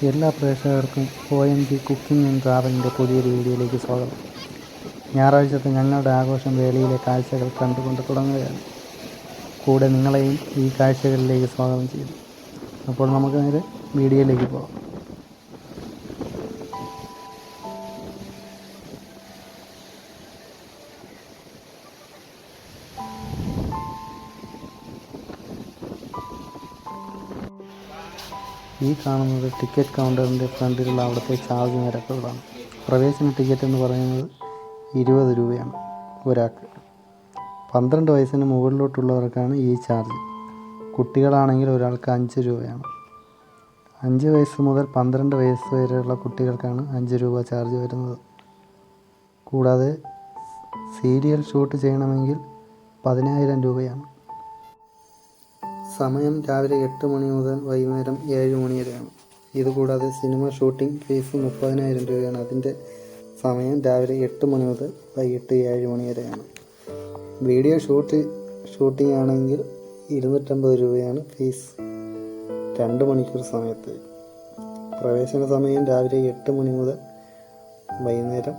എല്ലാ പ്രേക്ഷകർക്കും OMG cooking and ട്രാവലിൻ്റെ പുതിയൊരു വീഡിയോയിലേക്ക് സ്വാഗതം. ഞായറാഴ്ചത്തെ ഞങ്ങളുടെ ആഘോഷം വേളിയിലെ കാഴ്ചകൾ കണ്ടുകൊണ്ട് തുടങ്ങുകയാണ്. കൂടെ നിങ്ങളെയും ഈ കാഴ്ചകളിലേക്ക് സ്വാഗതം ചെയ്യുന്നു. അപ്പോൾ നമുക്ക് നേരെ വീഡിയോയിലേക്ക് പോകാം. ഈ കാണുന്നത് ടിക്കറ്റ് കൗണ്ടറിൻ്റെ ഫ്രണ്ടിലുള്ള അവിടുത്തെ ചാർജ് നിരക്കുകളാണ്. പ്രവേശന ടിക്കറ്റ് എന്ന് പറയുന്നത് 20 രൂപയാണ് ഒരാൾക്ക്. 12 വയസ്സിന് മുകളിലോട്ടുള്ളവർക്കാണ് ഈ ചാർജ്. കുട്ടികളാണെങ്കിൽ ഒരാൾക്ക് 5 രൂപയാണ്. 5 വയസ്സ് മുതൽ 12 വയസ്സ് വരെയുള്ള കുട്ടികൾക്കാണ് 5 രൂപ ചാർജ് വരുന്നത്. കൂടാതെ സീരിയൽ ഷൂട്ട് ചെയ്യണമെങ്കിൽ 10,000 രൂപയാണ്. സമയം രാവിലെ 8 മണി മുതൽ വൈകുന്നേരം 7 മണി വരെയാണ്. ഇതുകൂടാതെ സിനിമ ഷൂട്ടിംഗ് ഫീസ് 30,000 രൂപയാണ്. അതിൻ്റെ സമയം രാവിലെ 8 മണി മുതൽ വൈകിട്ട് 7 മണി വരെയാണ്. വീഡിയോ ഷൂട്ടിംഗ് ആണെങ്കിൽ 250 രൂപയാണ് ഫീസ് 2 മണിക്കൂർ സമയത്ത്. പ്രവേശന സമയം രാവിലെ 8 മണി മുതൽ വൈകുന്നേരം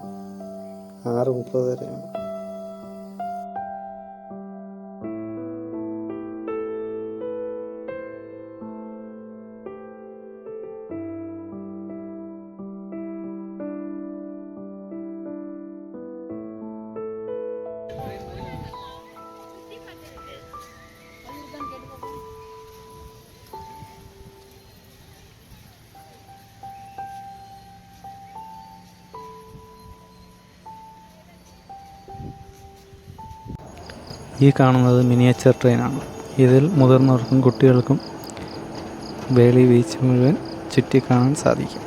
6:30 വരെയാണ്. ഈ കാണുന്നത് മിനിയേച്ചർ ട്രെയിനാണ്. ഇതിൽ മുതിർന്നവർക്കും കുട്ടികൾക്കും വേളി ബീച്ച് മുഴുവൻ ചുറ്റിക്കാണാൻ സാധിക്കും.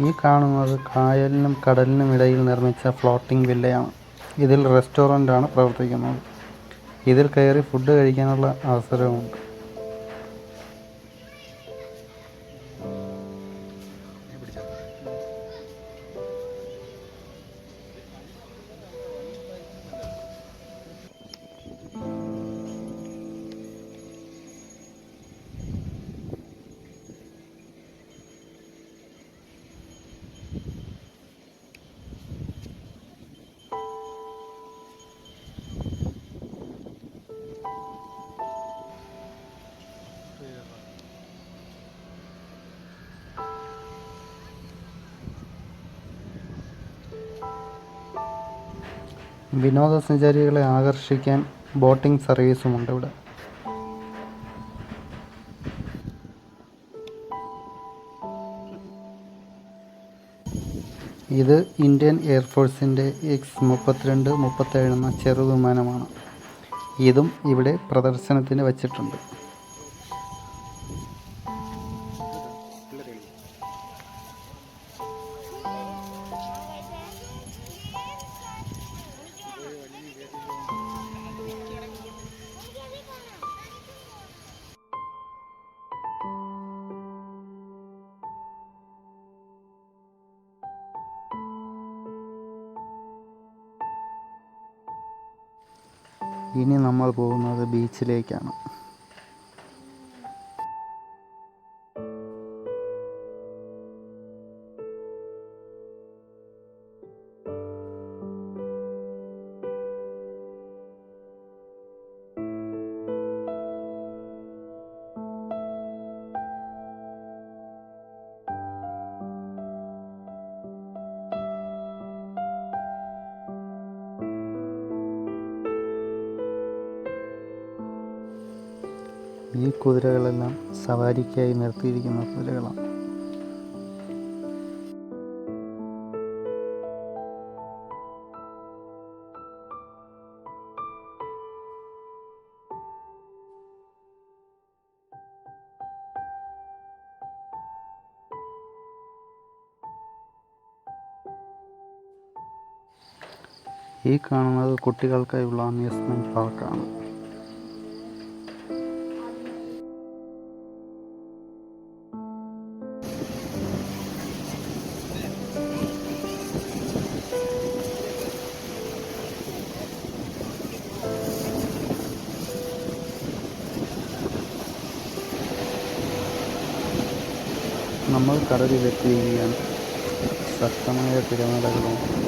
ഈ കാണുന്നത് കായലിനും കടലിനും ഇടയിൽ നിർമ്മിച്ച ഫ്ലോട്ടിംഗ് വില്ലയാണ്. ഇതിൽ റെസ്റ്റോറൻ്റാണ് പ്രവർത്തിക്കുന്നത്. ഇതിൽ കയറി ഫുഡ് കഴിക്കാനുള്ള അവസരവുമുണ്ട്. വിനോദസഞ്ചാരികളെ ആകർഷിക്കാൻ ബോട്ടിംഗ് സർവീസുമുണ്ട് ഇവിടെ. ഇത് ഇന്ത്യൻ എയർഫോഴ്സിൻ്റെ X-32, 37 എന്ന ചെറുവിമാനമാണ്. ഇതും ഇവിടെ പ്രദർശനത്തിന് വച്ചിട്ടുണ്ട്. ഇനി നമ്മൾ പോകുന്നത് ബീച്ചിലേക്കാണ്. ഈ കുതിരകളെല്ലാം സവാരിക്കായി നിർത്തിയിരിക്കുന്ന കുതിരകളാണ്. ഈ കാണുന്നത് കുട്ടികൾക്കായുള്ള അമ്യൂസ്മെൻറ്റ് പാർക്കാണ്. നമ്മൾ കടലിലെത്തിയിരിക്കുകയാണ്. ശക്തമായ തിരമാലകളും